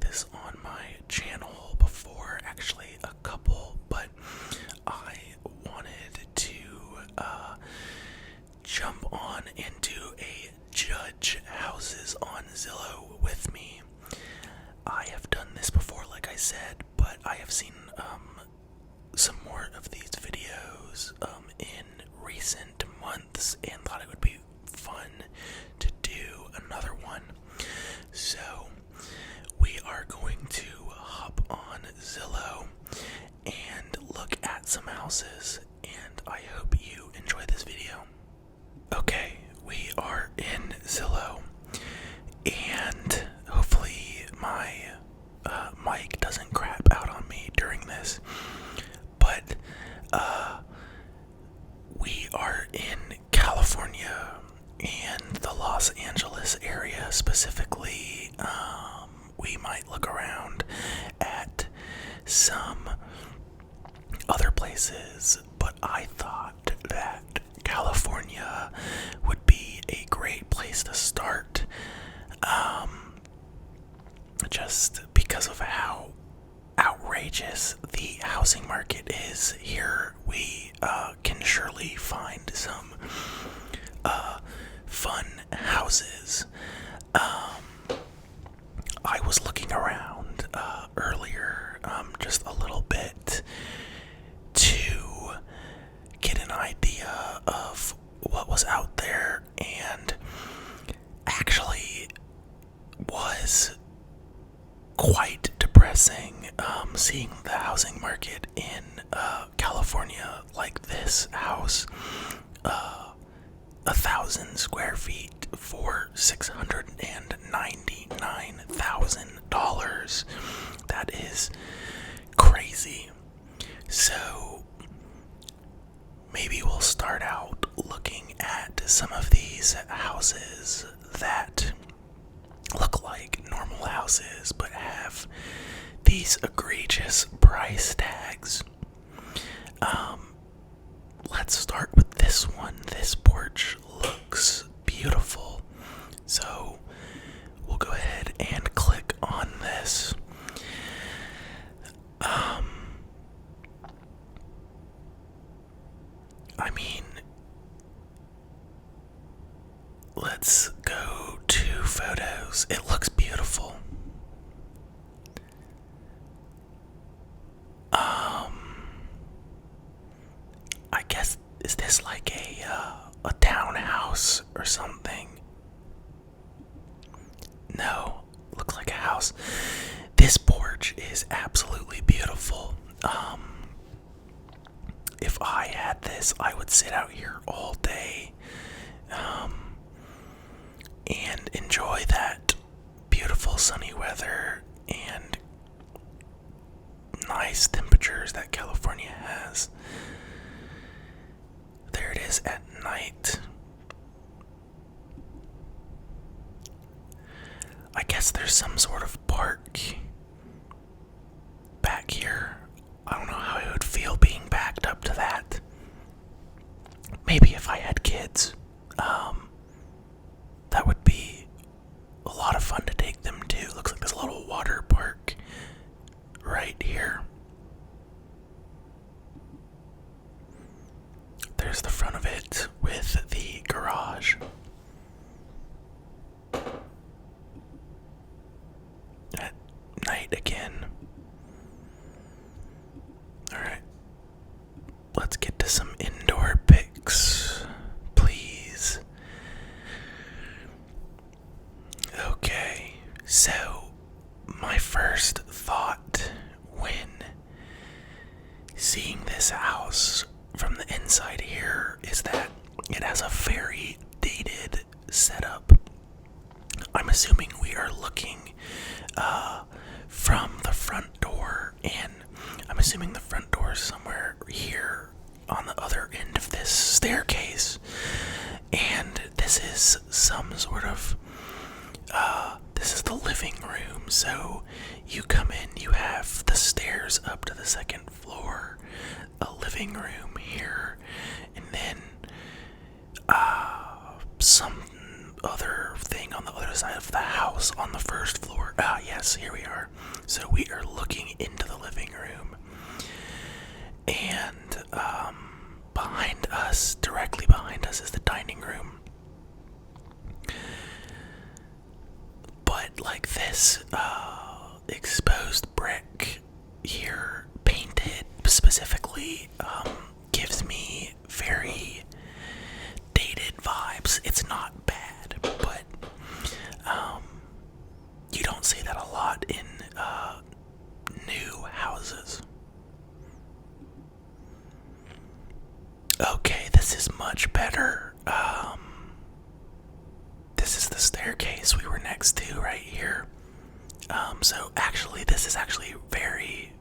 this on my channel before, actually a couple, but I wanted to jump on and do a judge houses on Zillow with me. I have done this before, like I said, but I have seen some more of these videos in recent months and thought it would be fun to do another one. So we are going to hop on Zillow and look at some houses, and I hope you enjoy this video. Okay, we are in Zillow, and hopefully my mic doesn't crap out on me during this, but we are in California and the Los Angeles area specifically. We might look around at some other places, but I thought that California would be a great place to start, just because of how outrageous the housing market is here. We can surely find some fun houses. I was looking around earlier, just a little bit, to get an idea of what was out there, and actually was quite depressing seeing the housing market in California. Like this house, 1,000 square feet for $699,000. That is crazy. So maybe we'll start out looking at some of these houses that look like normal houses but have these egregious price tags. Let's start with this one. This porch looks beautiful, so we'll go ahead and click on this. Let's go to photos. It looks beautiful. I guess, is this like a townhouse or something? No, looks like a house. This porch is absolutely beautiful. If I had this, I would sit out here all day, and enjoy that beautiful sunny weather and nice temperatures that California has. There it is at night. I guess there's some sort of park back here. I don't know how I would feel being backed up to that. Maybe if I had kids, that would be a lot of fun to take them to. Looks like this little water park right here. There's the front of it with the garage. At night again. Alright. Let's get to some indoor pics, please. Okay, so my first thought when seeing this house from the inside here is that it has a very dated setup. I'm assuming we are looking from the front door, and I'm assuming the front door is somewhere here on the other end of this staircase, and this is some sort of this is the living room. So you come in, you have the stairs up to the second floor, a living room here, and then some other thing on the other side of the house on the first floor. Yes, here we are. So we are looking into the living room, and directly behind us, is the dining room. But like this exposed brick here, painted specifically, gives me very dated vibes. It's not bad, but you don't see that a lot in new houses. Okay, this is much better. This is the staircase we were next to right here. So actually, this is actually very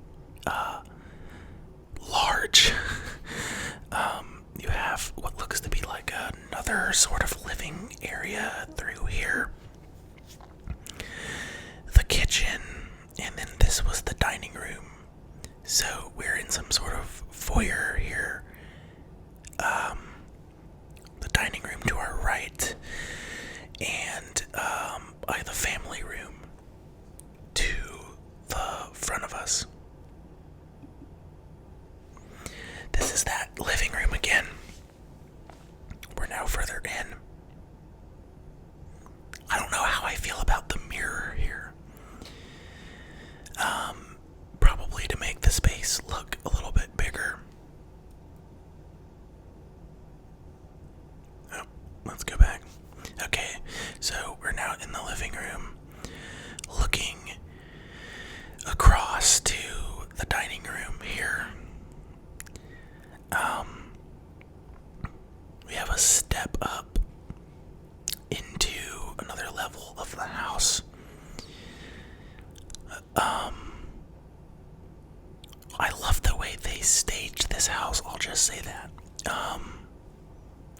large. You have what looks to be like another sort of living area through here. The kitchen, and then this was the dining room. So we're in some sort of foyer here. The dining room to our right, and the family room to the front of us. This is that living room again. We're now further in. I don't know how I feel about the mirror here. Probably to make the space look a little bit bigger. Oh, let's go back. Okay, so we're now in the living room, looking across to the dining room here. We have a step up into another level of the house. I love the way they staged this house, I'll just say that.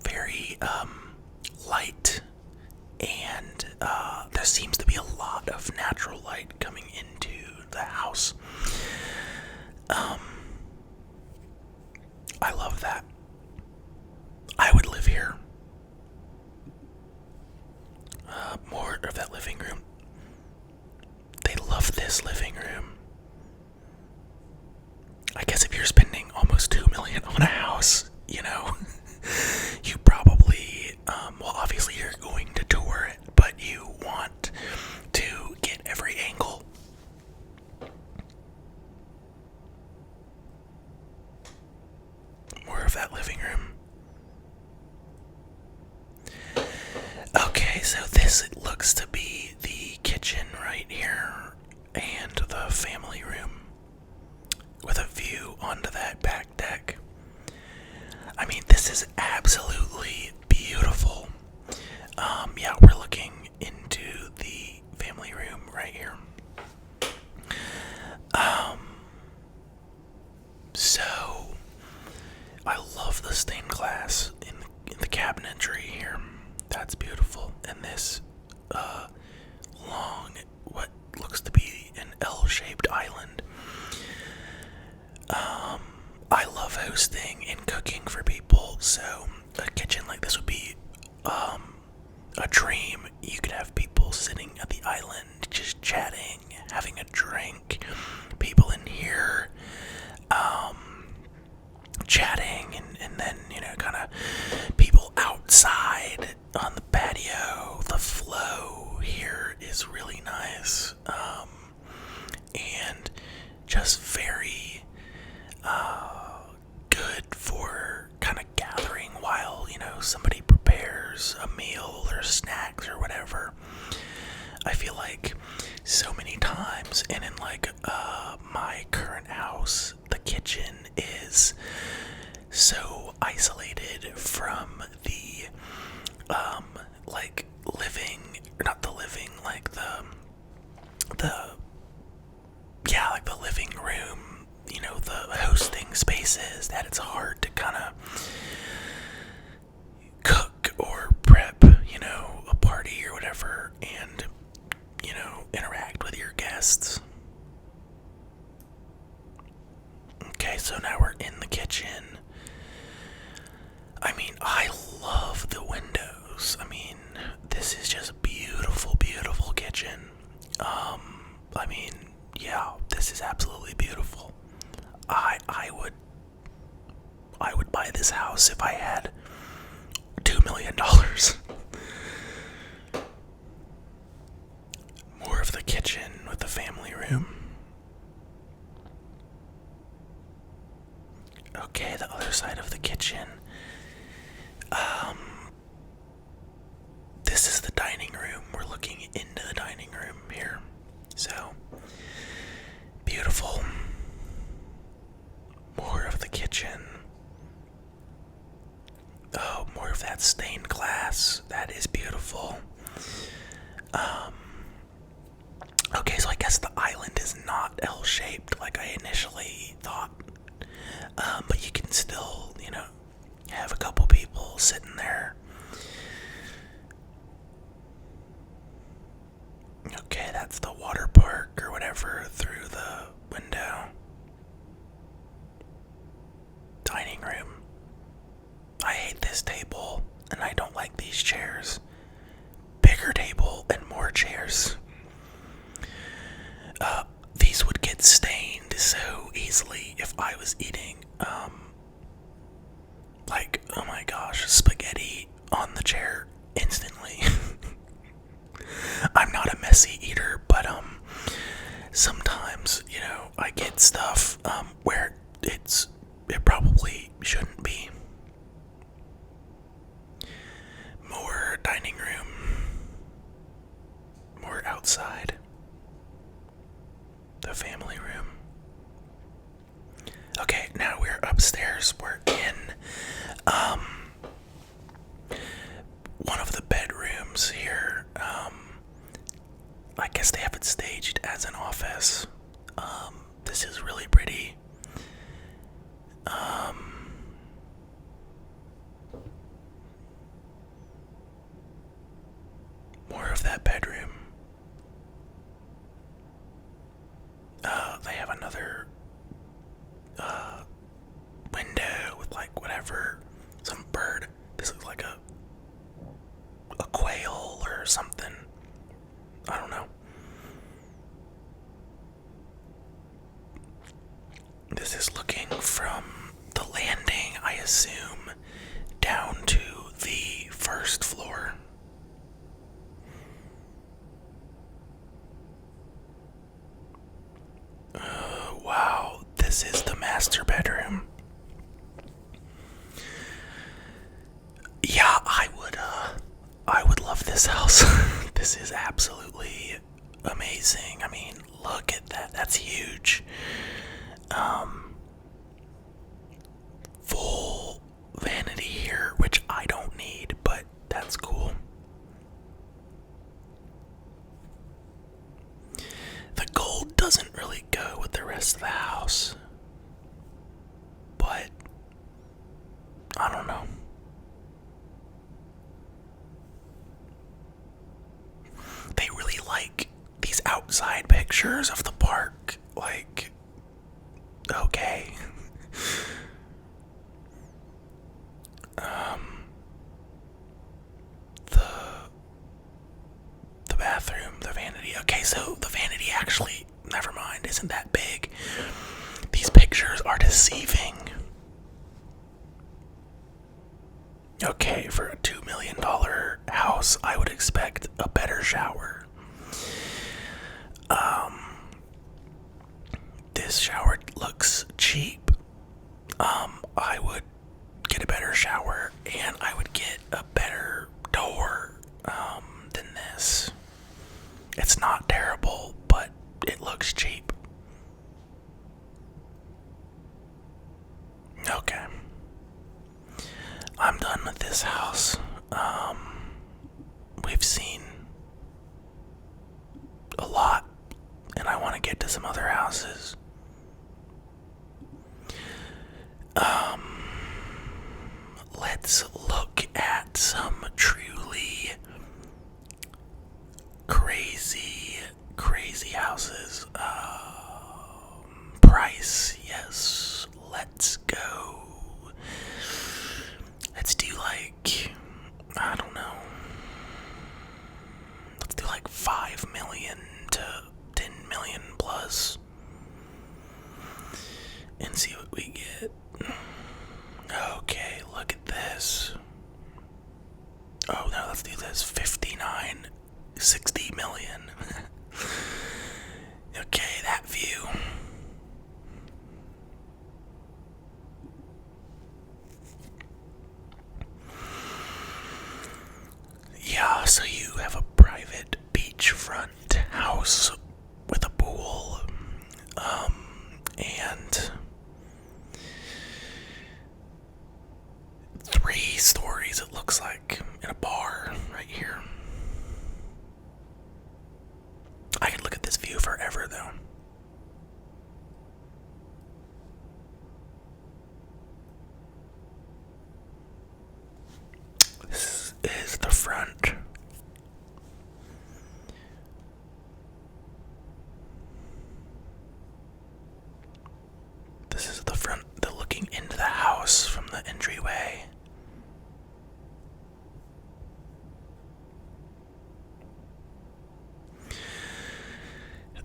Very light, and there seems to be a lot of natural light coming into the house. I love that. I would live here. More of that living room. They love this living room. I guess if you're spending almost $2 million on a house, you know, you probably, well, obviously you're going to tour it, but you want to get every angle. More of that living room. Okay, so this looks to be the kitchen right here, and the family room, with a view onto that back deck. I mean, this is absolutely beautiful. Yeah, we're looking into the family room right here. So I love the stained glass in the cabinetry here. That's beautiful. And this long, what looks to be an L-shaped island. I love hosting and cooking for people, so a kitchen like this would be a dream. You could have people sitting at the island just chatting, having a drink, people in here chatting, and then, you know, kind of people outside on the patio. The flow here is really nice, and just very good for kind of gathering while, you know, somebody prepares a meal or snacks or whatever. I feel like so many times, and in like my current house, the kitchen is so isolated from the like living, or not the living, like the yeah, like the living room, you know, the hosting spaces, that it's hard to kind of cook or prep, you know, a party or whatever, and, you know, interact with your guests. Okay, so now we're in the kitchen. I mean, I love the windows. I mean, this is just a beautiful, beautiful kitchen. I mean, yeah, is absolutely beautiful. I would buy this house if I had $2 million. More of the kitchen with the family room. Okay, the other side of the kitchen. This is the dining room. We're looking into the dining room here. So, beautiful. More of the kitchen. Oh, more of that stained glass. That is beautiful. Okay, so I guess the island is not L-shaped like I initially thought. But you can still, have a couple people sitting there. Okay, that's the water park or whatever through the window. Dining room. I hate this table, and I don't like these chairs. Bigger table and more chairs. These would get stained so easily if I was eating, oh my gosh, spaghetti on the chair instantly. I'm not a messy eater, but, sometimes, I get stuff, where it probably shouldn't be. More dining room. More outside. The family room. Okay, now we're upstairs. We're in one of the bedrooms here. I guess they have it staged as an office. This is really pretty. More of that bedroom. They have another window with whatever, some bird. This looks like a quail or something. I don't know. This is looking from the landing, I assume, down to the first floor. Wow, this is the master bedroom. Yeah, I would love this house. This is absolutely amazing. I mean, look at that. That's huge. Full vanity here, which I don't need, but that's cool. The gold doesn't really go with the rest of the house, but I don't know. They really like these outside pictures of the park. Okay. The bathroom, the vanity. Okay, so the vanity actually, never mind, isn't that big. These pictures are deceiving. Okay, for a $2 million house, I would expect a better shower. This shower looks cheap. I would get a better shower, and I would get a better door, than this. It's not terrible, but it looks cheap. Okay. I'm done with this house. We've seen a lot, and I want to get to some other houses. Let's look at some truly crazy houses. Price, yes. Let's go. Let's do I don't know. Let's do 5 million to 10 million plus. and see what we get. Okay, look at this. Oh no, let's do this. 59, 60 million. Okay, that view. Yeah, so you have a private beachfront house with a pool, and 3 stories it looks like, in a bar right here. I could look at this view forever though. This is the front. This is the front, the looking into the house from the entryway.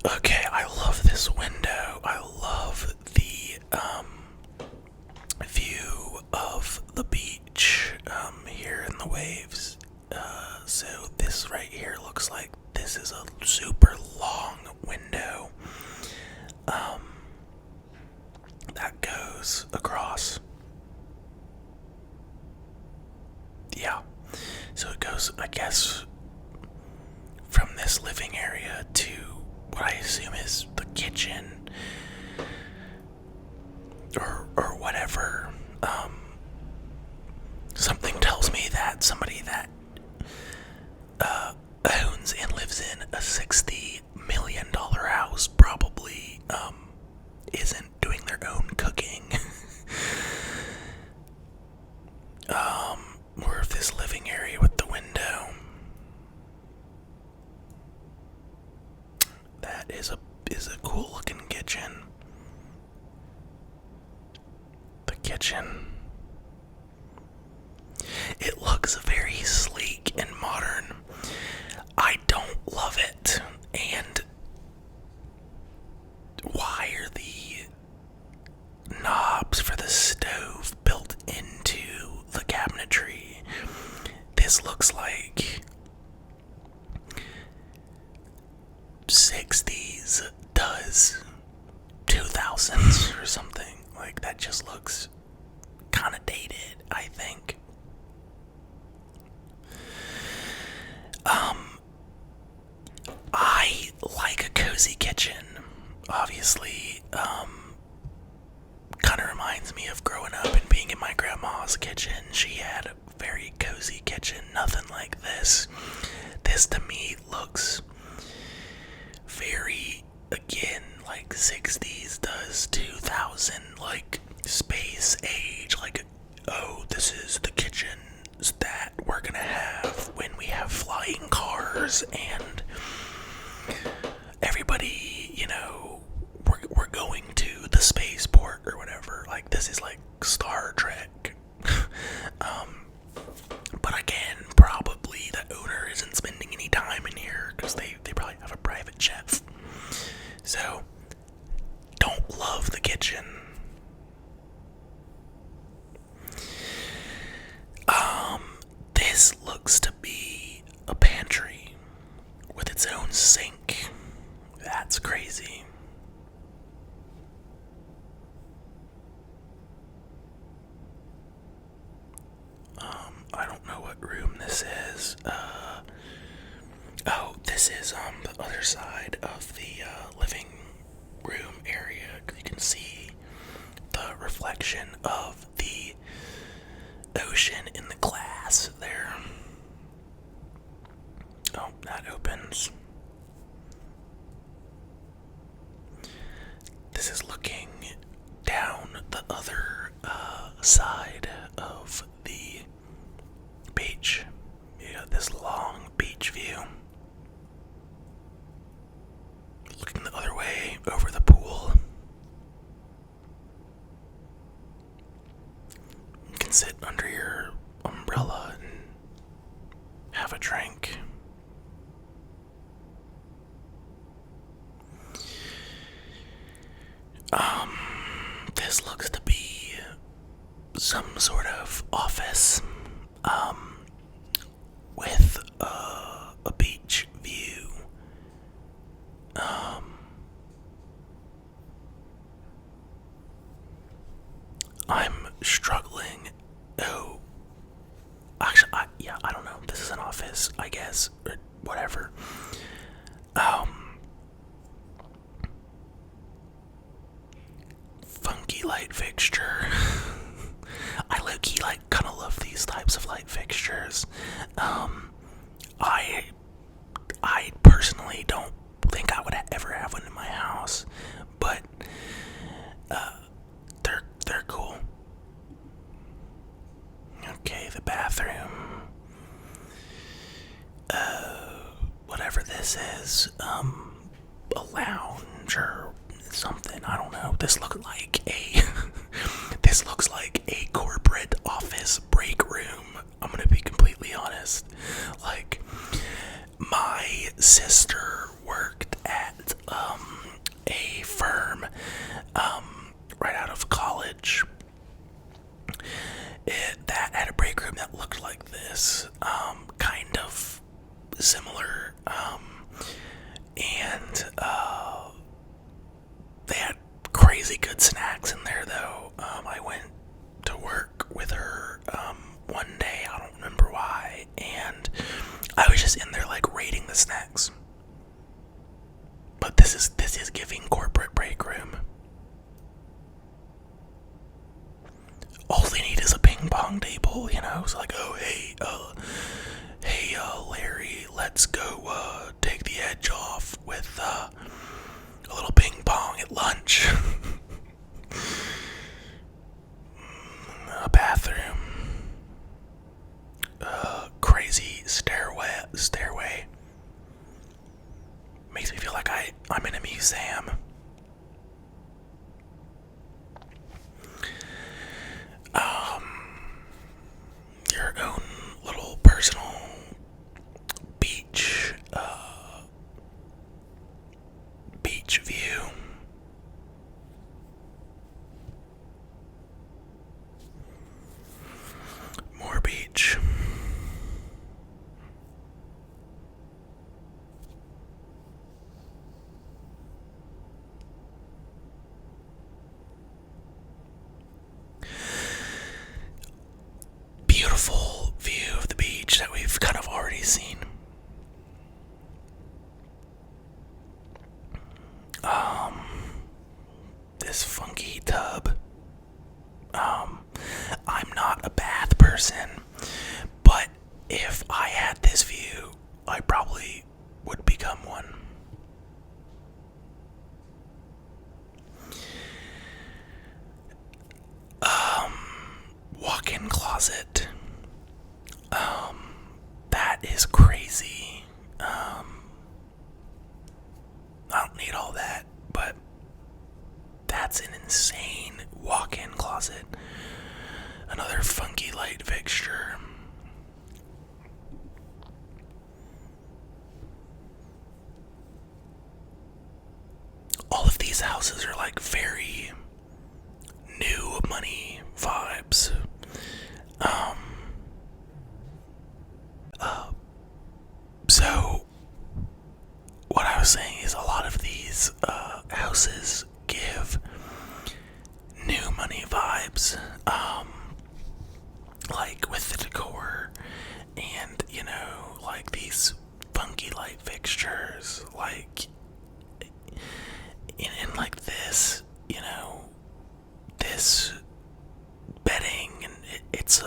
Okay, I love this window. I love the view of the beach here in the waves. So this right here looks like this is a super long window that goes across. Yeah, so it goes, I guess, from this living area to what I assume is the kitchen or whatever. Something tells me that somebody that owns and lives in a $60 million house probably isn't doing their own cooking. Or if this living area with the window, that is a cool looking kitchen. The kitchen, it looks very sleek and modern. I don't love it. And why are the knobs for the stove built into the cabinetry? This looks like 60s does 2000s or something. Like, that just looks kind of dated, I think. I like a cozy kitchen. Obviously, kind of reminds me of growing up and being in my grandma's kitchen. She had a very cozy kitchen, nothing like this. This to me looks very, again, like 60s does 2000, like space age, like, oh, this is the kitchen that we're gonna have when we have flying cars and everybody, you know, we're going to the spaceport or whatever. Like, this is like Star Trek. But again, probably the owner isn't spending any time in here because they probably have a private chef. So, don't love the kitchen. This looks to be a pantry with its own sink. That's crazy. I don't know what room this is. Oh, this is on the other side of the living room area. You can see the reflection of the ocean in the glass there. Oh, that opens. This is looking down the other side of the beach. You got this long beach view. Looking the other way over the pool. You can sit under your umbrella and have a drink. I'm struggling. Oh, actually, I don't know. This is an office, I guess, or whatever. Funky light fixture. I low-key like kind of love these types of light fixtures. I I personally don't think I would ever have one in my house, but they're cool. Okay, the bathroom. Whatever this is, a lounge or something. I don't know. This looks like a this looks like a corporate office break room. I'm gonna be completely honest. Like, my sister worked at a firm right out of college. That had a break room that looked like this, kind of similar, and they had crazy good snacks in there. Though I went to work with her one day, I don't remember why, and I was just in there like rating the snacks. But this is giving corporate break room. All they need is a ping pong table, you know. It's like, oh hey, Larry, let's go take the edge off with a little ping pong at lunch. A bathroom, crazy stairway. Makes me feel like I'm in a museum. Your own little personal beach view. More beach. Beautiful view of the beach that we've kind of already seen. This funky tub. I'm not a bath person, but if I had this view, I probably would become one. Walk-in closet. That is crazy. I don't need all that, but that's an insane walk-in closet. Another funky light fixture. All of these houses are like very new money vibes. So what I was saying is a lot of these houses give new money vibes, like with the decor and, you know, like these funky light fixtures, like in like this, you know, this bedding, and it's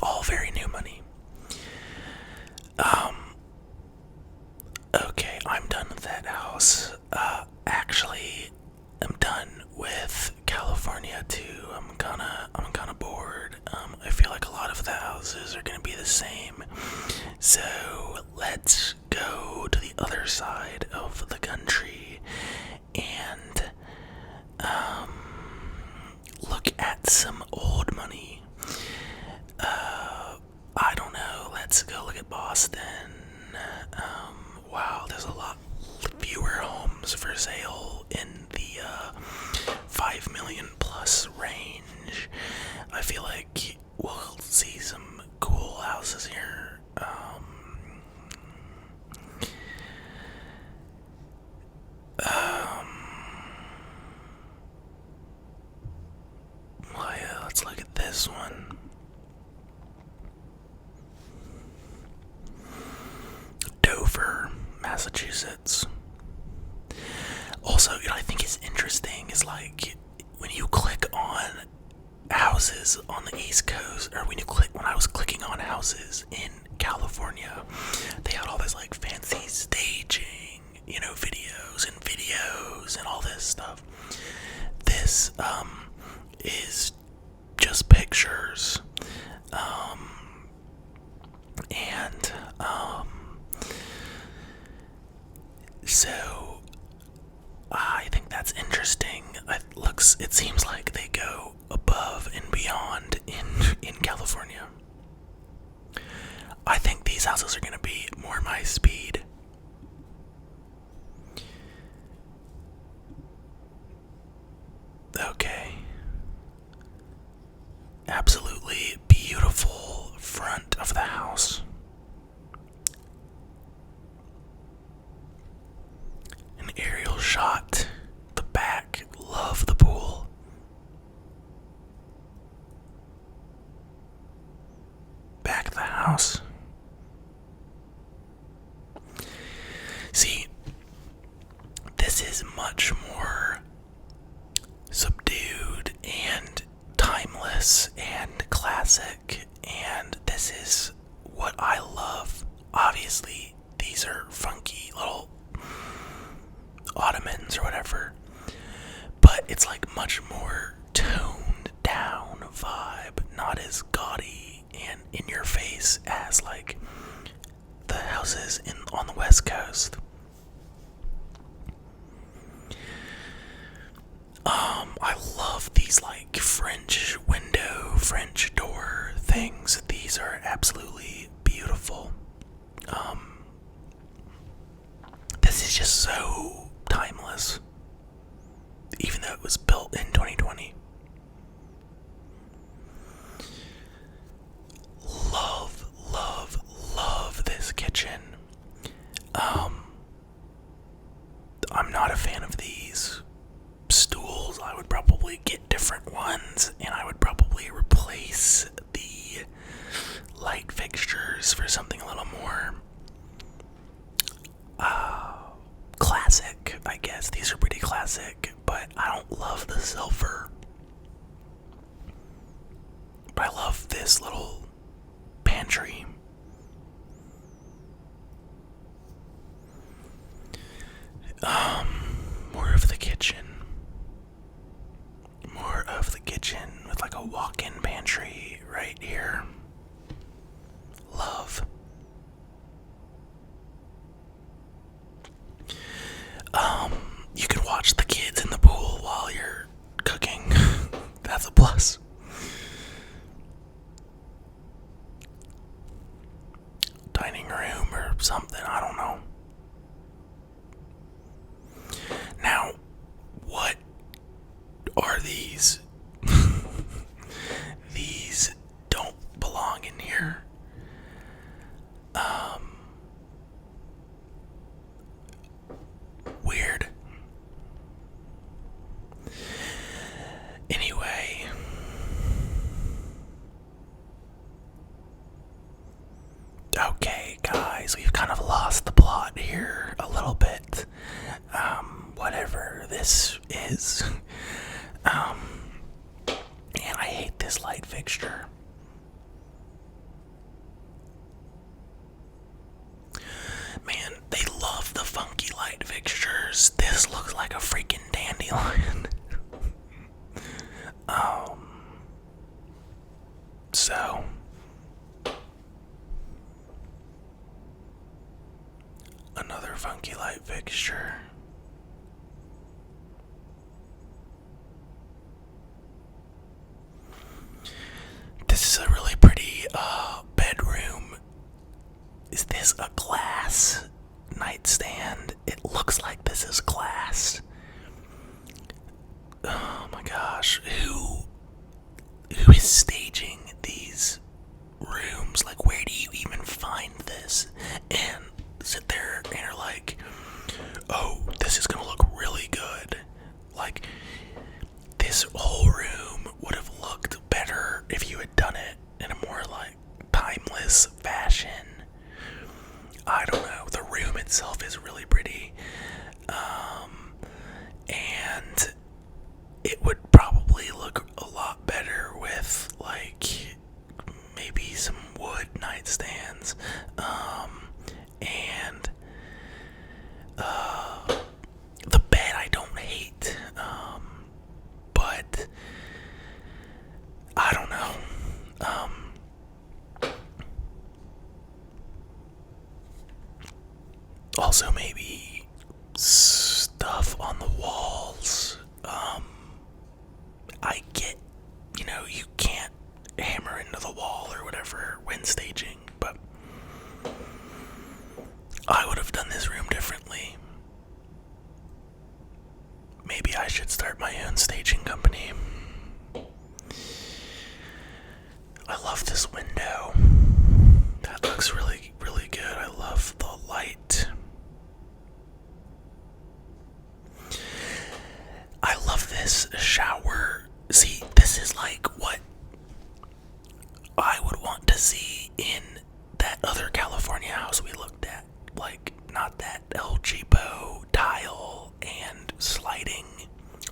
all very new money. Okay, I'm done with that house. Actually, I'm done with California too. I'm kinda bored. I feel like a lot of the houses are gonna be the same. So let's go to the other side of the country and look at some old money. I don't know. Let's go look at Boston. Wow, there's a lot fewer homes for sale in the 5 million plus range. I feel like we'll see some cool houses here. Massachusetts. Also, I think it's interesting is like when you click on houses on the East Coast, or when I was clicking on houses in California, they had all this like fancy staging, videos and all this stuff. This is just pictures, and so I think that's interesting. It seems like they go above and beyond in California. I think these houses are going to be more my speed. Okay. Absolutely beautiful front of the house. An aerial shot. The back. Love the pool. Back of the house. See, this is much more subdued and timeless and classic, and this is what I love. Obviously, these are funky little ottomans or whatever, but it's like much more toned down vibe, not as gaudy and in your face as like the houses on the West Coast. I love these like French window, French door things. These are absolutely beautiful. This is just so timeless, even though it was built in 2020. Love this kitchen. I'm not a fan of these stools. I would probably get different ones, and I would probably replace the light fixtures for something a little more classic, I guess. These are pretty classic, but I don't love the silver. But I love this little pantry. More of the kitchen. More of the kitchen with like a walk-in pantry right here. Love. You can watch the kids in the pool while you're cooking. That's a plus. Dining room or something, I don't know. Now, what are these? These don't belong in here. Weird. Anyway. Okay, guys, we've kind of lost the plot here a little bit. Whatever this is. And I hate this light fixture. Man, they love the funky light fixtures. This looks like a freaking dandelion. So another funky light fixture. This is a really pretty bedroom. Is this a glass nightstand? It looks like this is glass. Oh my gosh, who is staging these rooms? Like, where do you even find this? And sit there and you're like, oh, this is gonna look really good. Like, this whole room would have looked better if you had done it in a more like timeless fashion. I don't know. The room itself is really pretty. I should start my own staging company. I love this window. That looks really, really good. I love the light. I love this shower. See, this is like what I would want to see in that other California house we looked at. Like, not that El Cheapo tile and sliding,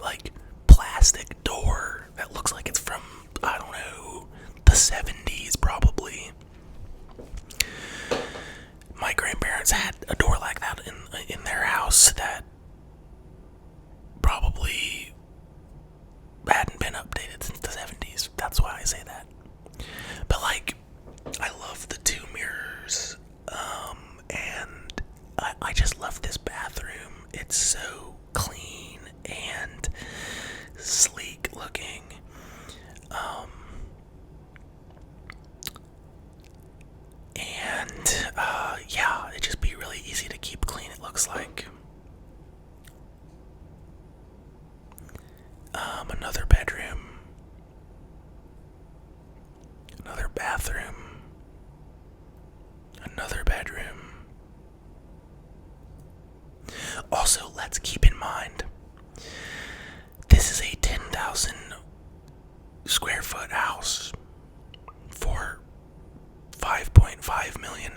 like, plastic door that looks like it's from, I don't know, the 70s probably. My grandparents had a door like that in their house that probably hadn't been updated since the 70s. That's why I say that. But like, I love the two mirrors, and I just love this bathroom. It's so clean and sleek looking. Yeah, it'd just be really easy to keep clean, it looks like. Another bedroom. Another bathroom. Another bedroom. Also, let's keep in mind, this is a 10,000 square foot house for $5.5 million.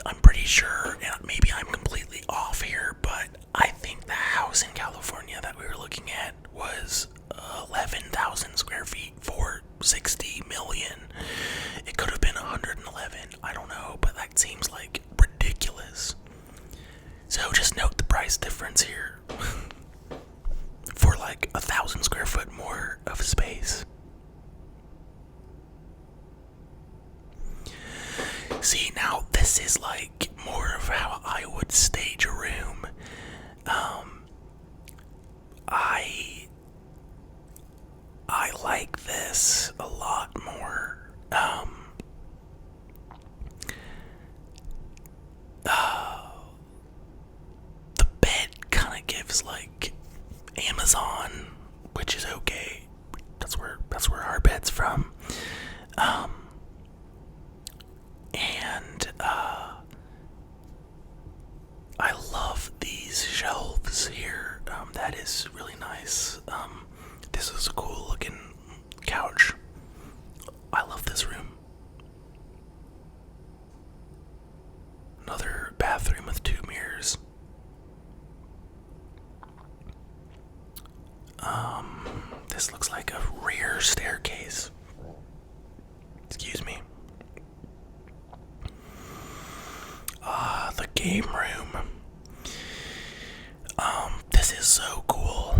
I'm pretty sure, and maybe I'm completely off here, but I think the house in California that we were looking at was 11,000 square feet for $60 million. It could have been 111. I don't know, but that seems like ridiculous. So just note the price difference here for like 1,000 square foot more of space. See, now this is like more of how I would stage a room. I like this a lot more. The bed kind of gives like Amazon, which is okay. That's where our bed's from. I love these shelves here. That is really nice. This is a cool looking couch. I love this room. Another bathroom with two mirrors. This looks like a rear staircase. Excuse me. The game room. This is so cool.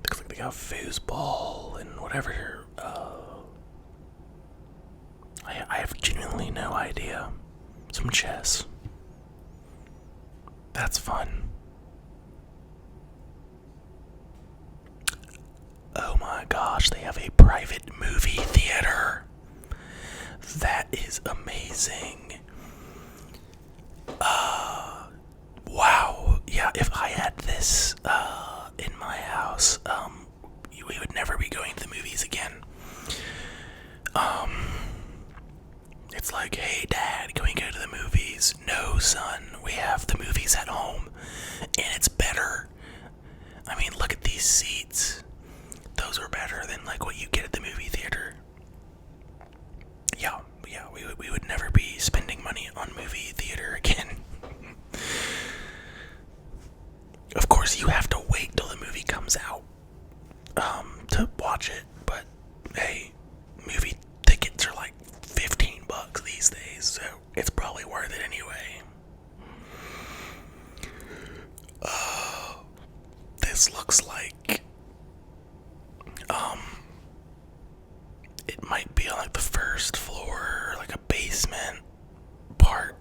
Looks like they got foosball and whatever. I have genuinely no idea. Some chess. That's fun. Oh my gosh, they have a private movie theater. That is amazing. Wow. Yeah, if I had this in my house, we would never be going to the movies again. It's like, hey dad, can we go to the movies? No son, we have the movies at home, and it's better. I mean, look at these seats. Those are better than like what you get at the movie theater. Yeah, we would never be spending money on movie theater again. Of course, you have to wait till the movie comes out to watch it, but hey, movie tickets are like $15 these days, so it's probably worth it anyway. This looks like it might be on like the first floor, like a basement part.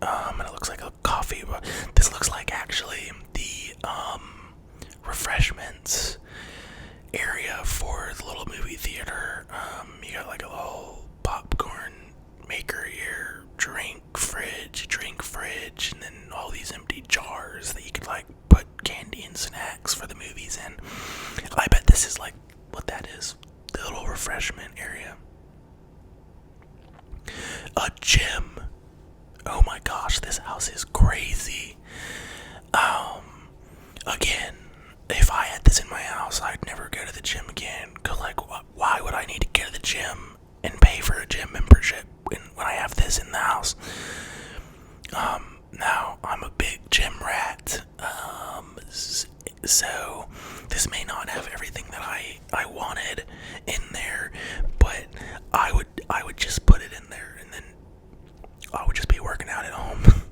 And it looks like a coffee. This looks like actually the refreshments area for the little movie theater. You got like a little popcorn maker here, drink, fridge, drink fridge, and then all these empty jars that you could like put candy and snacks for the movies in. I bet this is like what that is. The little refreshment area. A gym. Oh my gosh, this house is crazy. Again, if I had this in my house, I'd never go to the gym again. Cause like, why would I need to go to the gym and pay for a gym membership when I have this in the house? Now I'm a big gym rat. So this may not have everything that I wanted in there, but I would just put it in there, and then I would just be working out at home.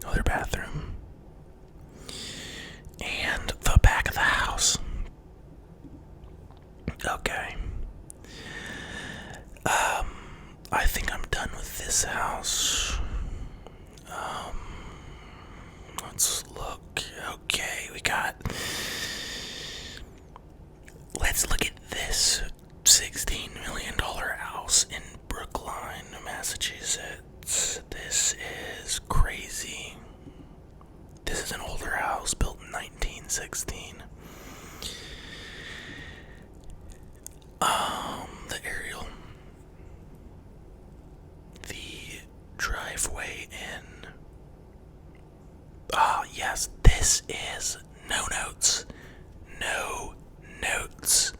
Another bathroom. And the back of the house. Okay. I think I'm done with this house. Let's look. Okay, let's look at this $16 million house in Brookline, Massachusetts. This is crazy. This is an older house built in 1916. The aerial. The driveway in. Yes, this is no notes. No notes.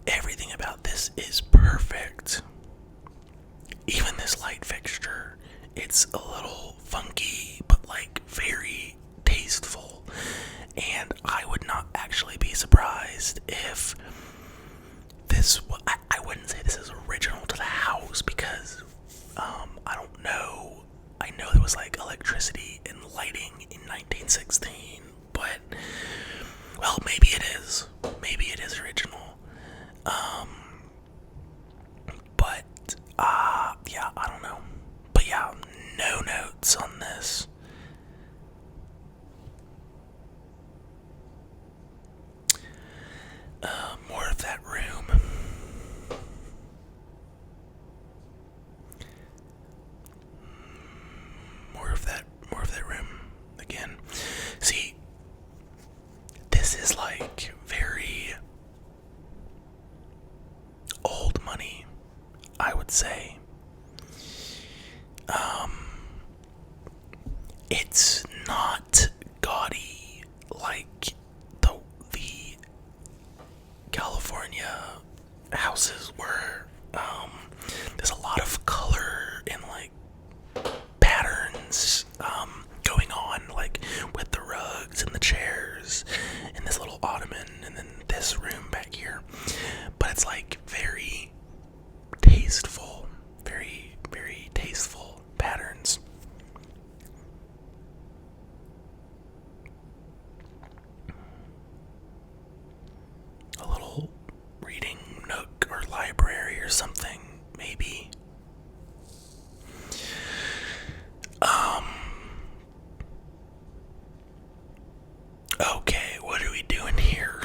Everything about this is perfect. Even this light fixture, it's a little funky, but like very tasteful. And I would not actually be surprised if this, I wouldn't say this is original to the house, because I don't know. I know there was like electricity and lighting in 1916, but well, maybe it is. Maybe it is original. But yeah, I don't know. But yeah, no notes on this. More of that room. More of that room again. See, this is like very old money, I would say. It's not gaudy like the California houses were. There's a lot of color and like patterns going on, like with the rugs and the chairs and this little ottoman and then this room back here. But it's like very tasteful, very, very tasteful patterns. A little reading nook or library or something, maybe. Okay, what are we doing here?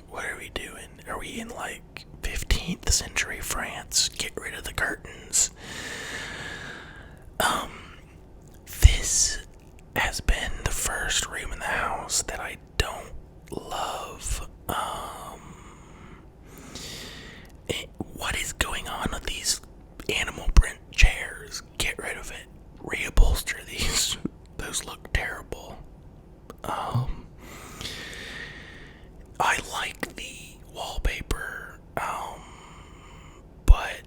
What are we doing? Are we in like 15th century France? Get rid of the curtains. This has been the first room in the house that I don't love. What is going on with these animal print chairs? Get rid of it. Reupholster these. Those look terrible. I like the wallpaper, but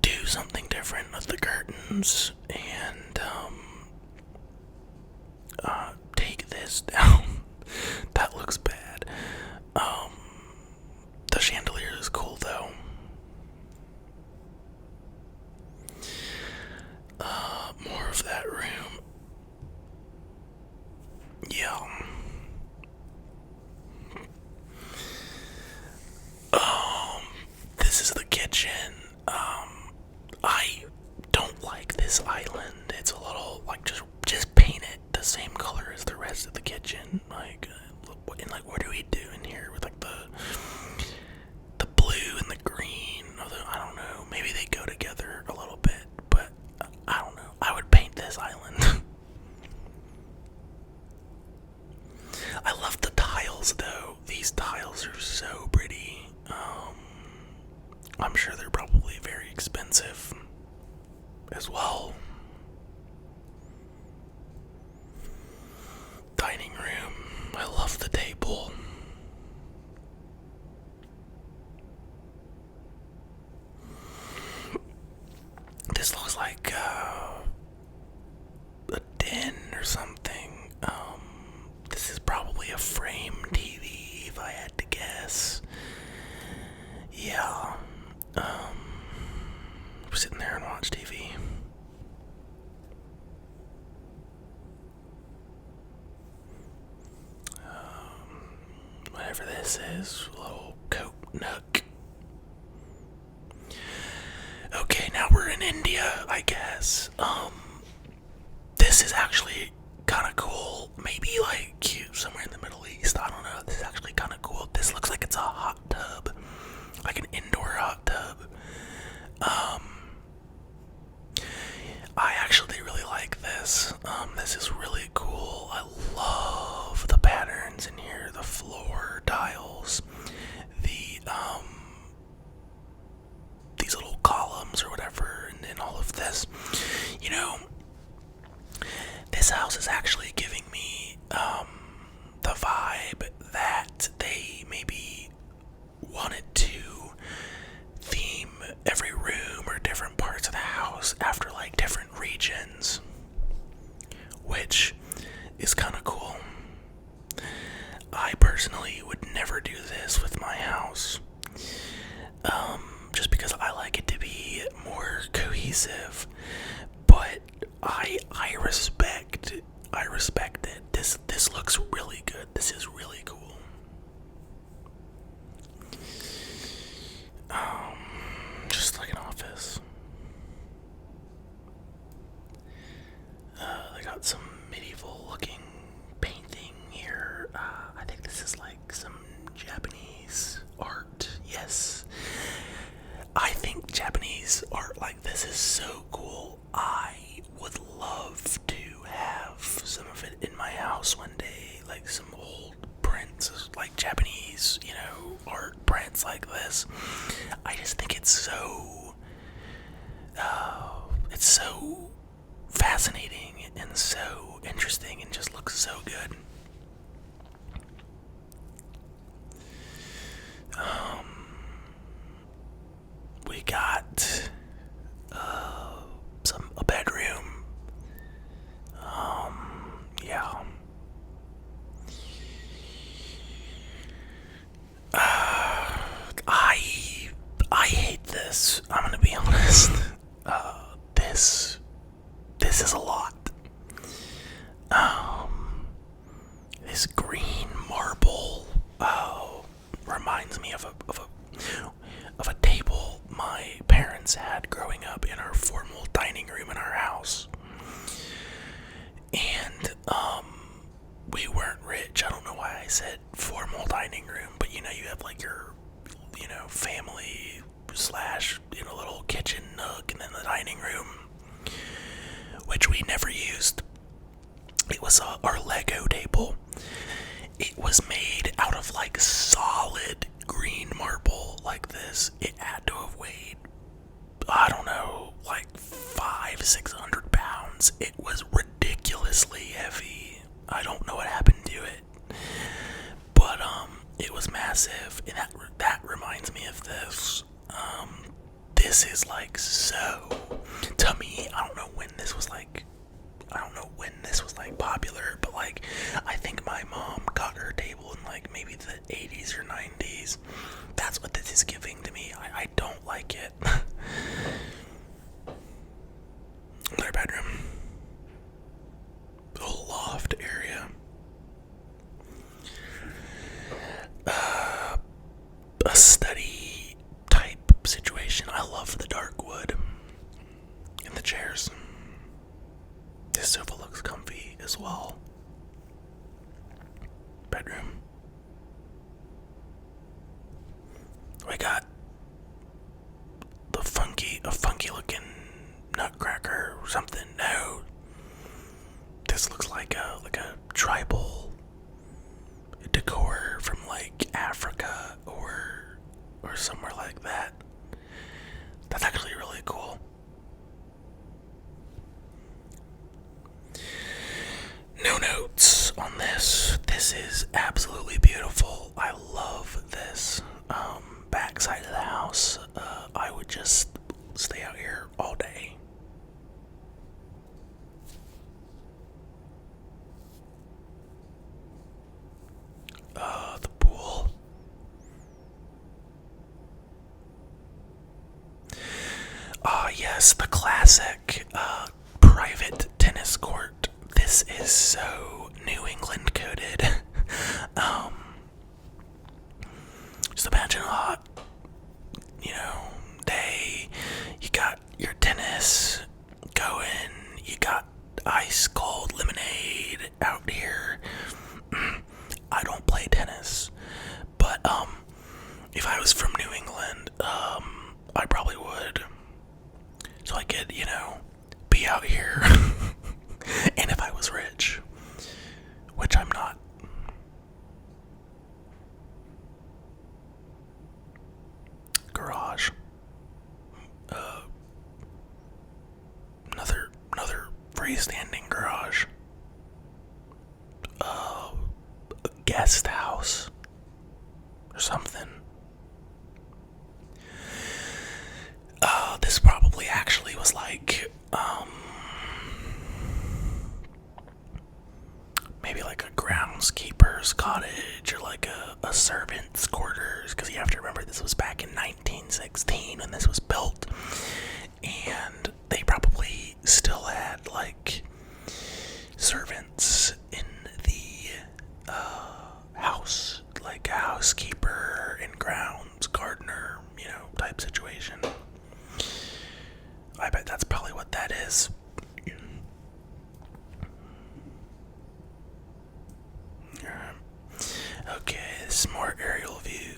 do something different with the curtains and take this down. That looks bad. The chandelier is cool though. More of that room. Yeah. This is the kitchen. I don't like this island. It's a little like just paint it the same color as the rest of the kitchen. Like, and like, what do we do in here with like the blue and the green? I don't know. Maybe they go together. as well. Dining room. I love the table. This looks like a den or something. This is probably a frame TV if I had to guess. Yeah. We're sitting there and watch TV. Whatever this is, a little coat nook. Okay, now we're in India, I guess. This is actually kind of cool. Maybe like somewhere in the Middle East. I don't know. This is actually kind of cool. This looks like it's a hot tub, like an indoor hot tub. I actually really like this. This is really cool. I love the patterns in here, the floor tiles, these little columns or whatever, and then all of this. You know, this house is actually giving me the vibe that they maybe wanted to theme every room or different parts of the house after like different regions, which is kind of cool. I personally would never do this with my house, just because I like it to be more cohesive. But I respect it. This looks really good. This is really cool. Just like an office. They got some medieval looking painting here. I think this is like some Japanese art. Yes. I think Japanese art like this is so cool. I would love to have some of it in my house one day. Like some old prints, like Japanese, art prints like this. I just think it's so fascinating and so interesting and just looks so good. We got a bedroom. Yeah. I hate this. I'm gonna be honest. This is a lot. This green marble reminds me of a table my parents had growing up in our formal dining room in our house. And we weren't rich. I don't know why I said formal dining room, but you have like your family slash little kitchen nook, and then the dining room, which we never used. It was our Lego table. It was made out of like solid green marble like this. It had to have weighed, I don't know, like 500-600 pounds. It was ridiculously heavy. I don't know what happened to it, but it was massive, and that reminds me of this. This is like so, to me, I don't know when this was like popular, but like I think my mom got her table in like maybe the 80s or 90s. That's what this is giving to me. I don't like it. Another bedroom. A loft area. A study type situation. I love the dark wood and the chairs. This sofa looks comfy as well. Bedroom. We got a funky looking nutcracker or something. No. This looks like a tribal decor from like Africa or somewhere like that. That's actually really cool. yes, the classic private tennis court. This is so New England coded. um, just imagine a hot, day. You got your tennis going. You got ice cold lemonade out here. I don't play tennis, but if I was from New England, I probably would. So I could, be out here. And if I was rich, which I'm not. Garage. Another freestanding garage. A guest house or something. This probably actually was like, maybe like a groundskeeper's cottage or like a servant's quarters, because you have to remember this was back in 1916 when this was built, and they probably still had like servants in the house, like a housekeeper and grounds gardener, type situation. I bet that's probably what that is. Okay, this is more aerial view.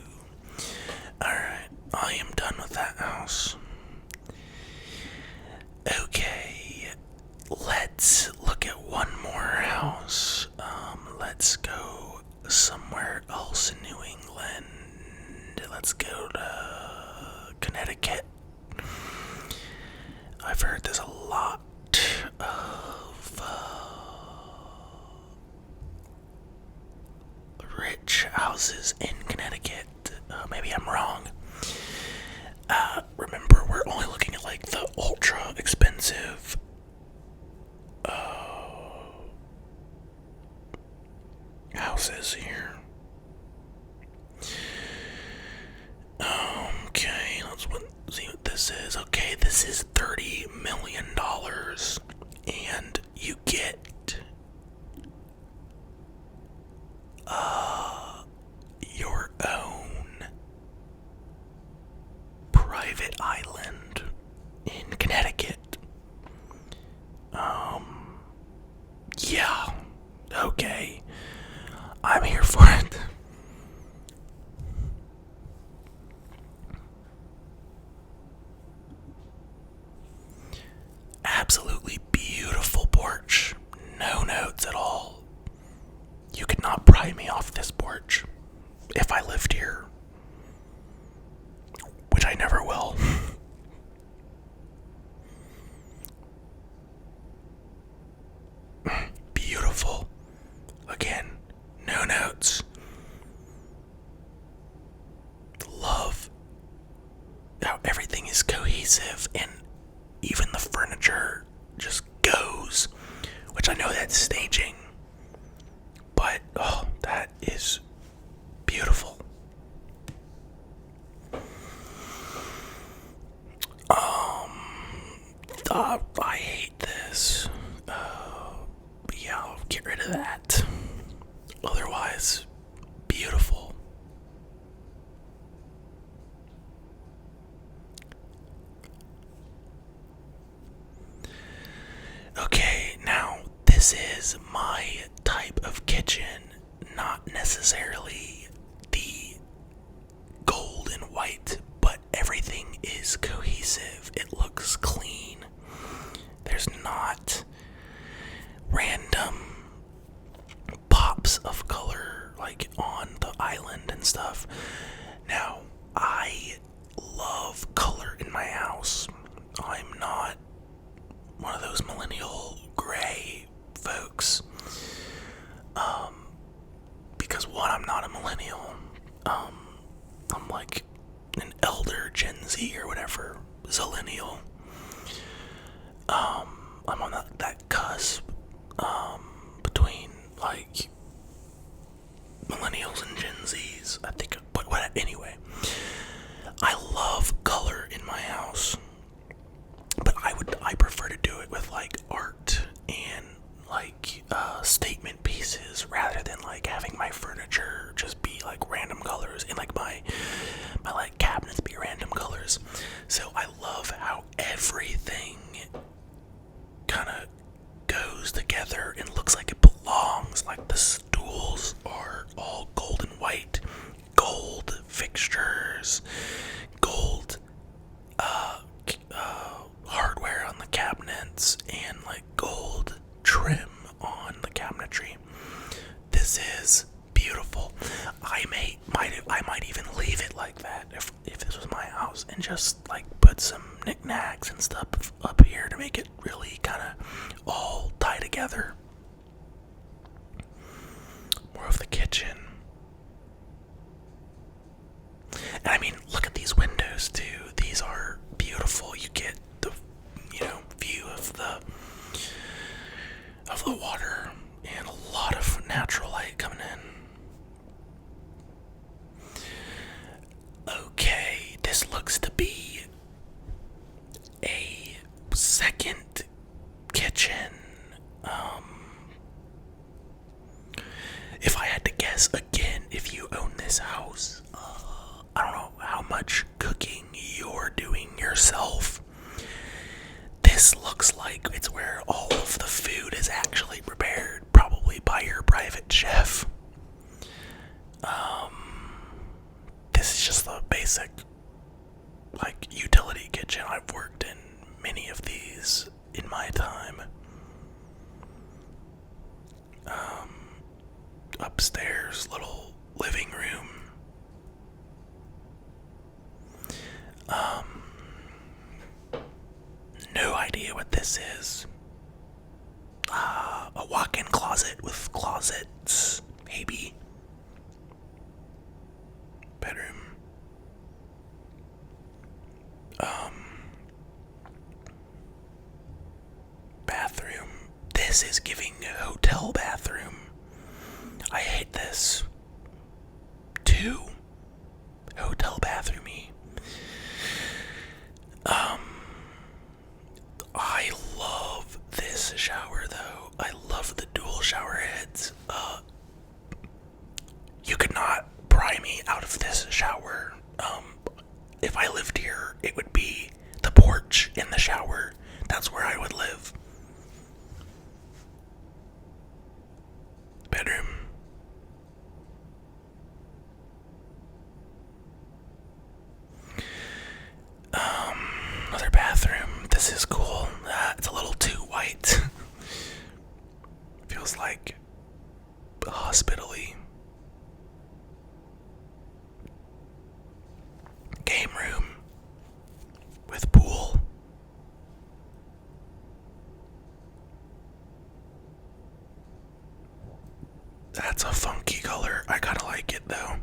Alright, I am done with that house. Okay, let's look at one more house. Let's go somewhere else in New England. Let's go to Connecticut. I've heard there's a lot of rich houses in Connecticut. Maybe I'm wrong. Remember, we're only looking at like the ultra expensive houses here. Okay, let's see what this is. Okay, this is $30 million, and you get your own private island in Connecticut. Yeah, okay, I'm here for it. Absolutely beautiful porch. No notes at all. You could not pry me off this porch if I lived here, which I never will. Beautiful. Again, no notes. Love how everything is cohesive and even the furniture just goes, which I know that's staging, but that is beautiful. I hate this. Yeah, I'll get rid of that. Otherwise, beautiful. Okay, now this is my type of kitchen, not necessarily the gold and white, but everything is cohesive. It looks clean. There's not random pops of color like on the island and stuff. Now, I love color in my house. I'm not one of those millennial gray folks. Because one, I'm not a millennial. I'm like an elder Gen Z or whatever, Zillennial. I prefer to do it with like art and like statement pieces rather than like having my furniture just be like random colors and like my like cabinets be random colors. So I love how everything kind of goes together and looks like it belongs. Like the stools are all gold and white, gold fixtures, gold hardware on the cabinets, and like gold trim on the cabinetry. This is beautiful. I might even leave it like that if this was my house, and just like put some knickknacks and stuff up here to make it really kind of all tie together. More of the kitchen. And I mean, look at these windows too. These are beautiful. You get the, view of the water and a lot of natural light coming in. Okay, this looks to be a second kitchen. If I had to guess again, if you own this house, I don't know how much cooking you're doing yourself. This looks like it's where all of the food is actually prepared, probably by your private chef. This is just the basic, like, utility kitchen. I've worked in many of these in my time. Upstairs, little living room. No idea what this is. A walk-in closet with closets, maybe. Bedroom. Bathroom. This is giving a hotel bathroom. I hate this. Too hotel bathroomy. I love this shower though. I love the dual shower heads. You could not pry me out of this shower. If I lived here, it would be the porch and the shower. That's where I would live. Bedroom. Another bathroom. This is cool. It's a little too white. Feels like hospital-y. Game room with pool. That's a funky color. I gotta like it though.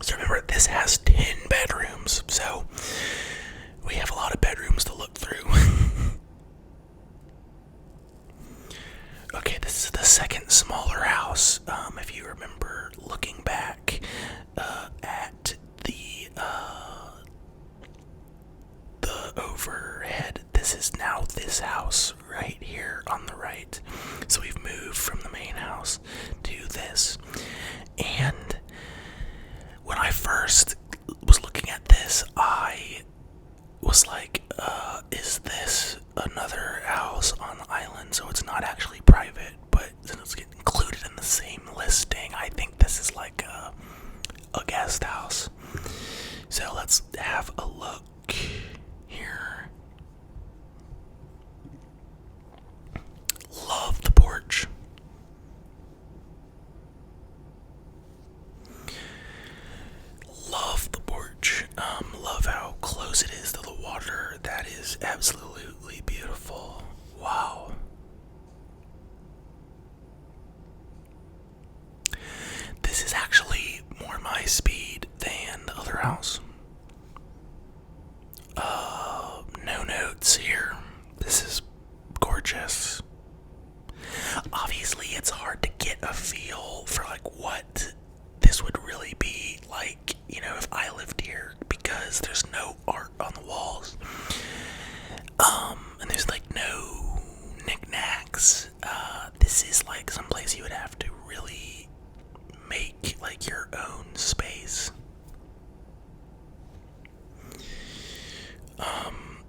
So remember, this has 10 bedrooms, so we have a lot of bedrooms to look through. Okay, this is the second smaller house. If you remember looking back at the overhead, this is now this house right here on the right. So we've moved from the main house to this. And when I first was looking at this, I was like, is this another house on the island? So it's not actually private, but since it's getting included in the same listing, I think this is like a guest house. So let's have a look here. Love the porch. Love the porch. Love how close it is to the water. That is absolutely beautiful. Wow. This is actually more my speed than the other house. because there's no art on the walls. And there's like no knickknacks. This is like someplace you would have to really make like your own space.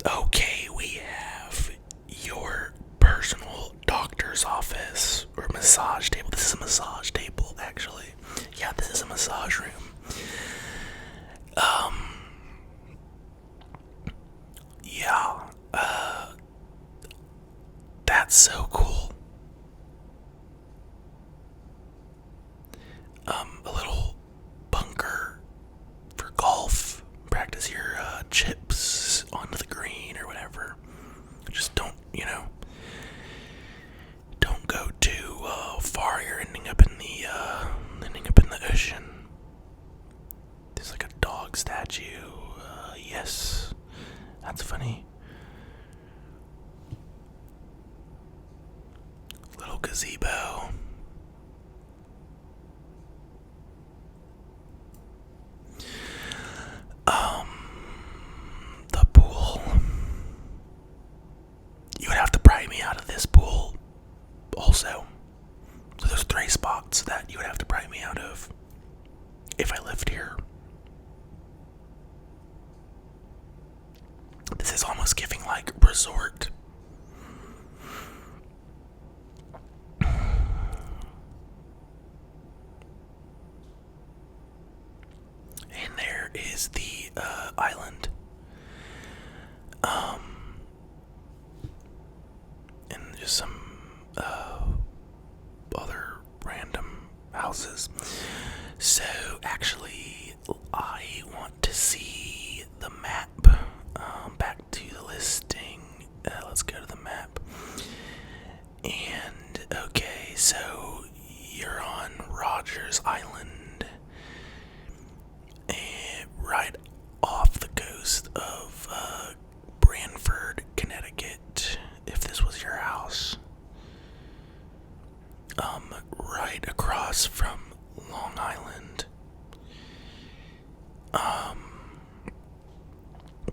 Okay, we have your personal doctor's office or massage table. This is a massage table, actually. Yeah, this is a massage room. Yeah, that's so cool. A little bunker for golf. Practice your chips onto the green or whatever. Just don't, don't go too far. You're ending up in the ocean. There's like a dog statue. Yes, that's funny. Little gazebo. The pool. You would have to pry me out of this pool also. So there's 3 spots that you would have to pry me out of if I lived here. This is almost giving like resort. And there is the island. And just some other random houses. So actually, I want to see the map. Back to the listing. Let's go to the map. And okay, so you're on Rogers Island, right off the coast of Branford, Connecticut. If this was your house, right across from Long Island.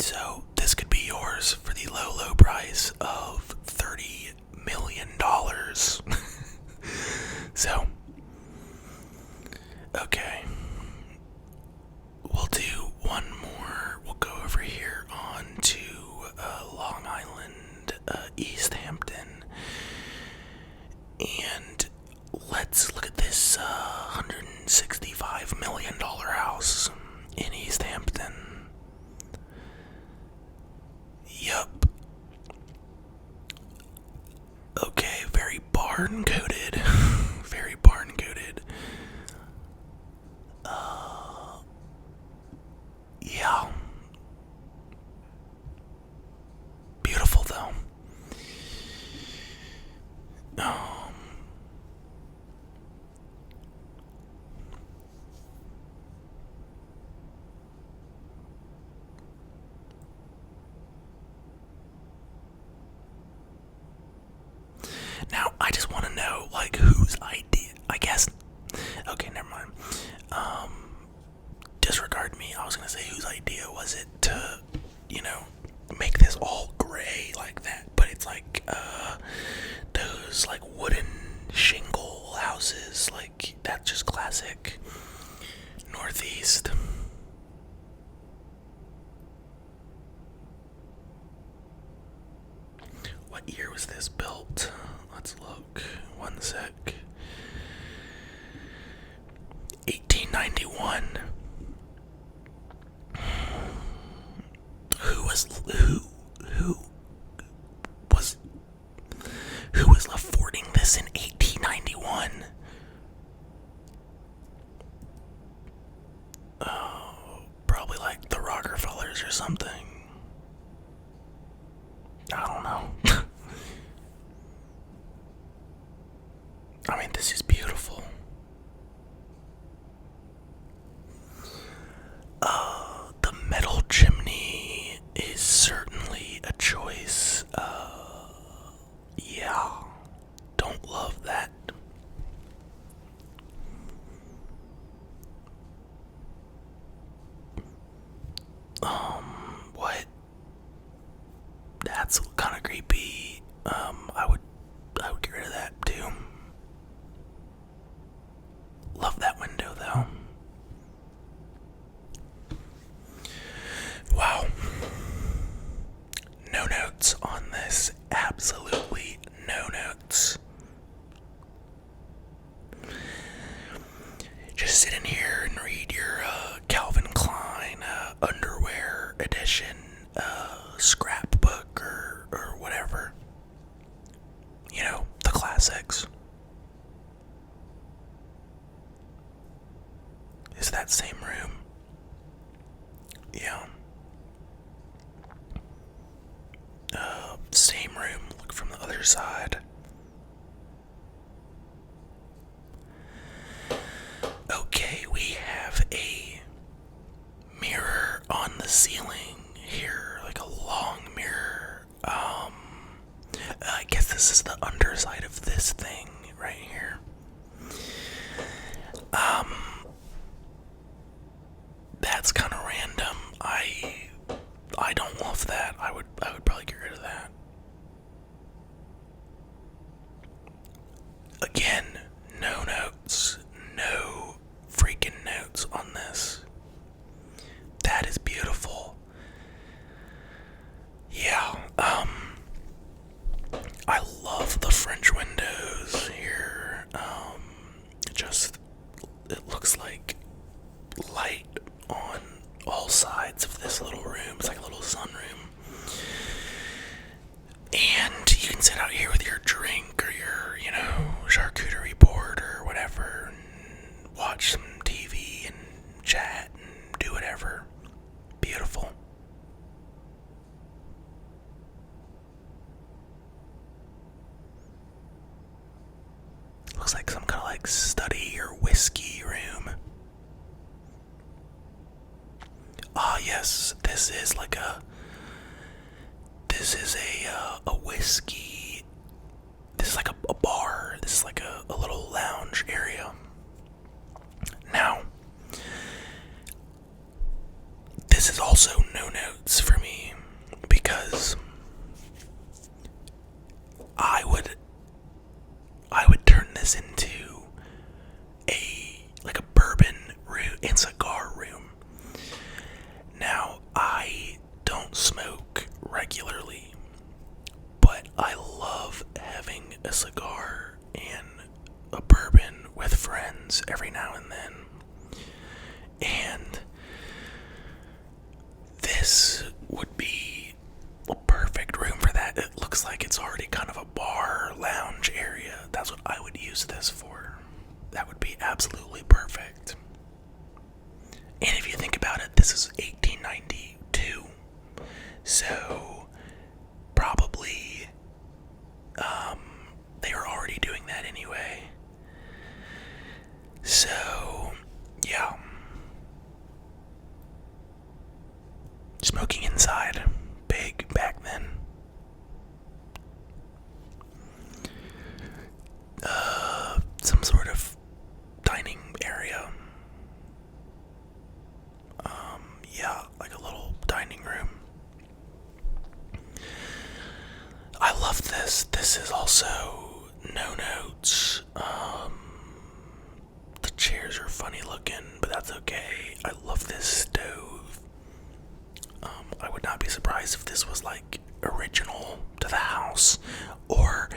So this could be yours for the low price of $30 million. So, okay. We'll do one more. We'll go over here on to Long Island, East Hampton. And let's look at this $165 million house in East Hampton. Yup. Okay, very barn coated. Very barn coated. Yeah. Beautiful though. Now, I just want to know, like, whose idea, I guess. Okay, never mind. Disregard me. I was going to say, whose idea was it to, make this all gray like that? But it's like, those, like, wooden shingle houses. Like, that's just classic Northeast. What year was this built? Let's look. One sec. 1891. Who was affording this in 1891? Oh, probably like the Rockefellers or something. I don't know. I mean, this is beautiful. The metal chimney is certainly a choice. Yeah, don't love that. What? That's kind of creepy. I would get rid of that too. Love that window though. Wow. No notes on this. Absolutely no notes. Just sit in here and read your Calvin Klein underwear edition scrapbook or whatever. You know, the classics. Is that same room? Yeah. Same room. Look from the other side. Okay, we have a mirror on the ceiling here, like a long mirror. I guess this is the underside of this thing right here. That's kind of random. I don't love that. I would probably get rid of that. Again, no notes. No freaking notes on this. That is beautiful. Yeah, I love the French windows here. It looks like light on all sides of this little room. It's like a little sunroom. And you can sit out here with your drink or your, charcuterie board or whatever and watch some TV and chat and do whatever. Beautiful. Looks like some kind of like study or whiskey room. Ah, yes, this is a whiskey. This is like a bar. This is like a little lounge area. Now, this is also no notes for me because I would turn this into a bourbon room and cigar room. Now, I don't smoke regularly, but I love having a cigar and a bourbon with friends every now and then. And this would be a perfect room for that. It looks like it's already kind of a bar lounge area. That's what I would use this for. That would be absolutely perfect. And if you think about it, this is 1892. So probably they were already doing that anyway. So yeah. Smoking inside, big back then. Some sort of dining area. Yeah, like a little dining room. I love this. This is also no notes. The chairs are funny looking, but that's okay. I love this stove. I would not be surprised if this was like original to the house, or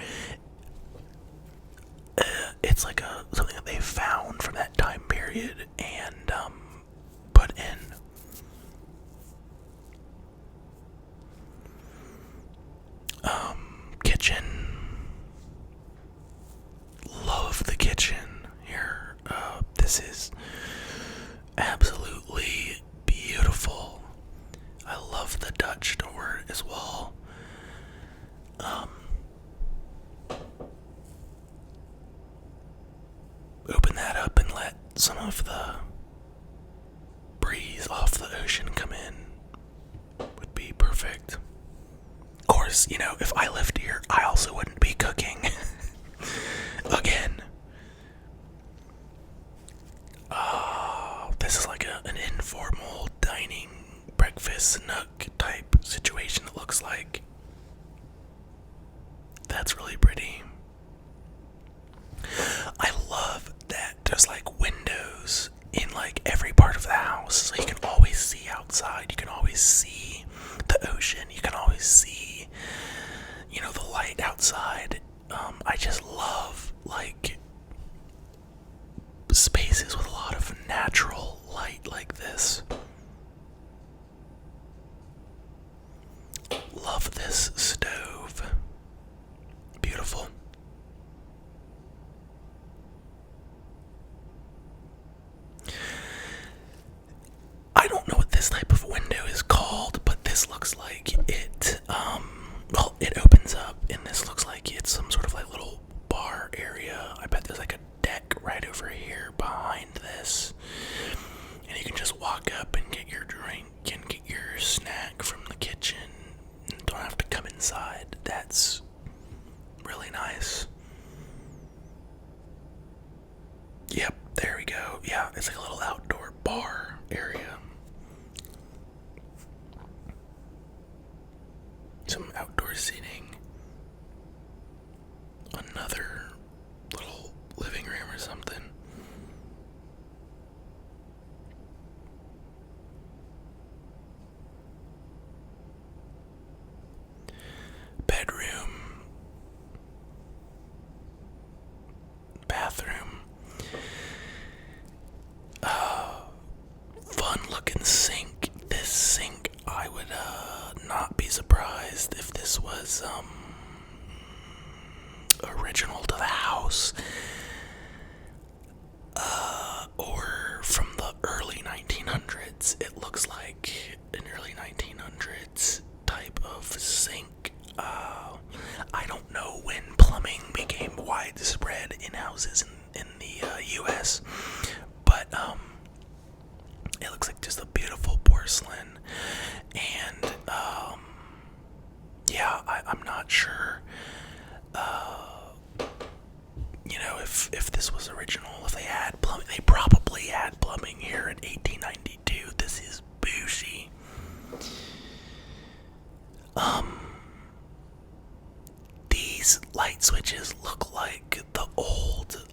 it's like something that they found from that time period and put in. Kitchen. Love the kitchen here. This is absolutely beautiful. I love the Dutch door as well. Open that up and let some of the breeze off the ocean come in. Would be perfect. Of course, if I lived here, I also wouldn't be cooking. Again. This is like an informal dining breakfast office nook type situation, it looks like. That's really pretty. I love that there's like windows in like every part of the house, so you can always see outside. You can always see the ocean. You can always see, the light outside. I just love like spaces with a lot of natural light like this. Love this stove. Beautiful. I don't know what this type of window is called, but this looks like it, it opens up, and this looks like it's some sort of like little bar area. I bet there's like a deck right over here behind this, and you can just walk up and get your drink and get your snack from the kitchen and don't have to come inside. That's really nice. Yep, there we go. Yeah, it's like a little outdoor bar area. Some outdoor seating. Another little living room or something. Bedroom. Bathroom. Fun looking sink. This sink, I would not be surprised if this was original to the house, or from the early 1900s. It looks like an early 1900s type of sink. I don't know when plumbing became widespread in houses in the U.S., but it looks like just a beautiful porcelain, and yeah, I'm not sure, if this was original, if they had plumbing. They probably had plumbing here in 1892. This is bougie. These light switches look like the old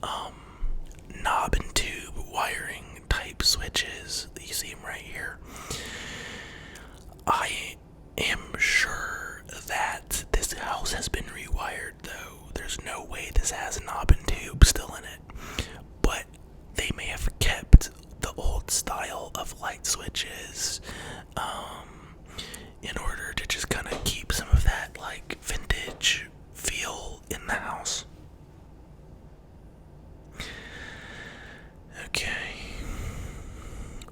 knob and tube wiring type switches. You see them right here. I am sure that this house has been rewired, though. There's no way this has a knob and tube still in it. But they may have kept the old style of light switches in order to just kind of keep some of that like vintage feel in the house. Okay.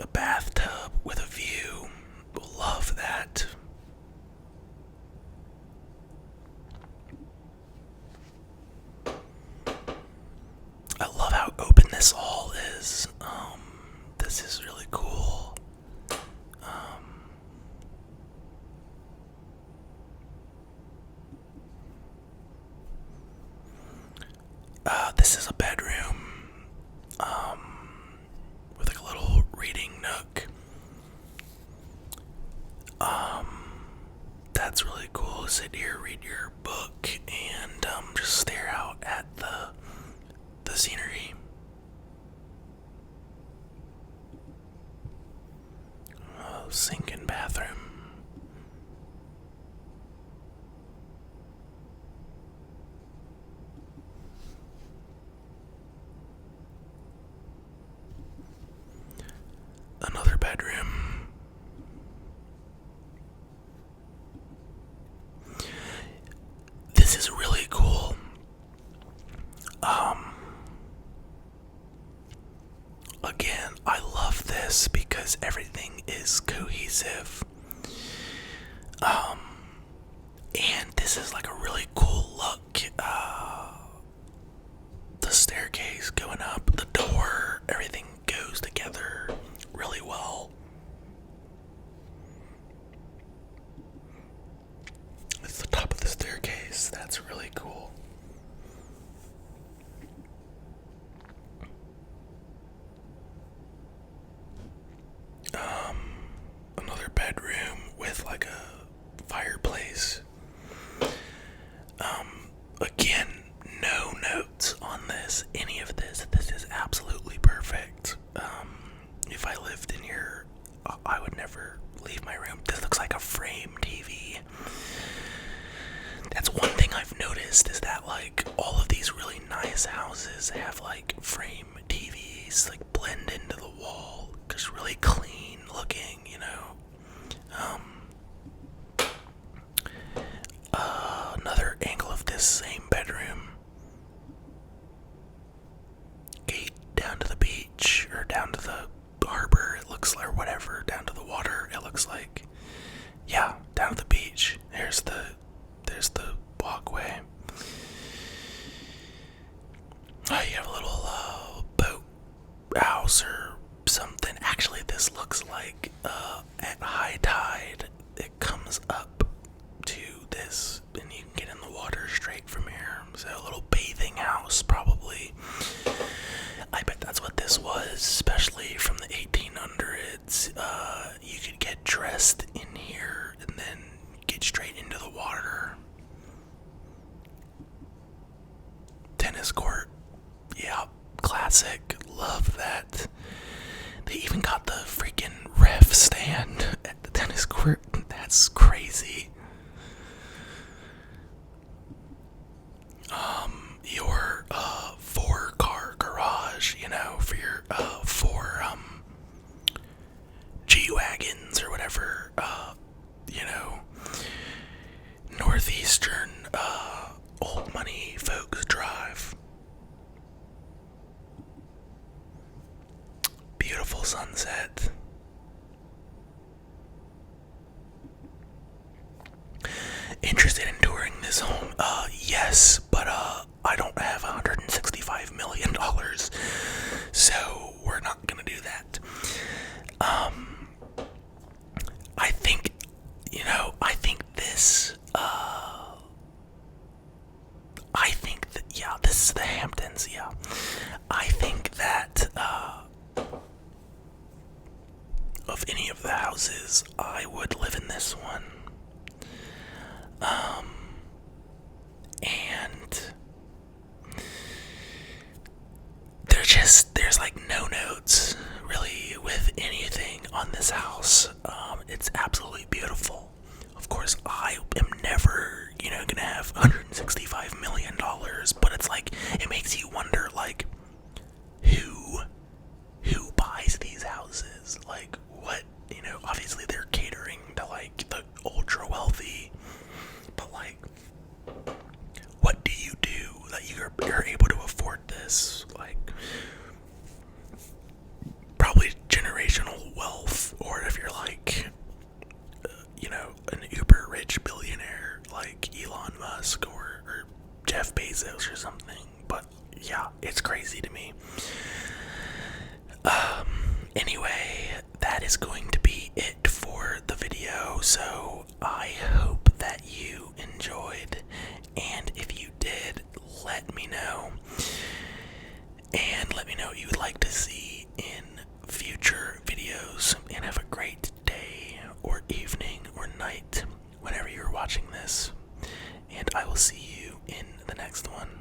A bathtub with a view. Love that. I love how open this all is. This is really cool. This is a bedroom, with like a little reading nook. That's really cool. Sit here, read your book, and just stare out at the scenery. Sink and bathroom. Another bedroom. This is really cool. Again, I love this because everything is cohesive. And this is like a really cool look. The staircase going up, the door, everything goes together really well. It's the top of the staircase. That's really cool. Another bedroom with like a fireplace. Again, no notes on this, any of this. This is absolutely perfect. If I lived in here, I would never leave my room. This looks like a frame TV. That's one thing I've noticed, is that like all of these really nice houses have like frame TVs, like blend into the wall, just really clean looking, you know. Another angle of this same bedroom. Gate down to the beach, or down to the harbor, it looks like, or whatever, down to the water, it looks like. Yeah, down to the beach. There's the walkway. You have a little boat house or something. Actually, this looks like at high tide it comes up to this, and you can get in the water straight from here. So a little bathing house, probably. I bet that's what this was, especially from the 1800s. You could get dressed in here and then get straight into the water. Tennis court. Yeah, classic. Love that. They even got the freaking ref stand at the tennis court. That's crazy. Your 4-car garage, you know, for your 4 G-Wagons or whatever, you know, Northeastern old money folks drive. Beautiful sunset. Interested in touring this home? Yes, but I don't have $165 million, so we're not gonna do that. I think, you know, I think this, I think that, yeah, this is the Hamptons, yeah. I think that, of any of the houses, I would live in this one. And there's like no notes really with anything on this house. It's absolutely beautiful. Of course, I am never, you know, gonna have $165 million, but it's like, it makes you wonder, like, who buys these houses? Like, what, you know, obviously they're catering to like the ultra wealthy, but like, what do you do that you're able to afford this? Like, probably generational wealth, or if you're like, you know, an uber rich billionaire like Elon Musk or Jeff Bezos or something. But yeah, it's crazy to me. Anyway, that is going to be it for the video, so I hope that you enjoyed, and if you did, let me know, and let me know what you would like to see in future videos, and have a great day, or evening, or night, whenever you're watching this, and I will see you in the next one.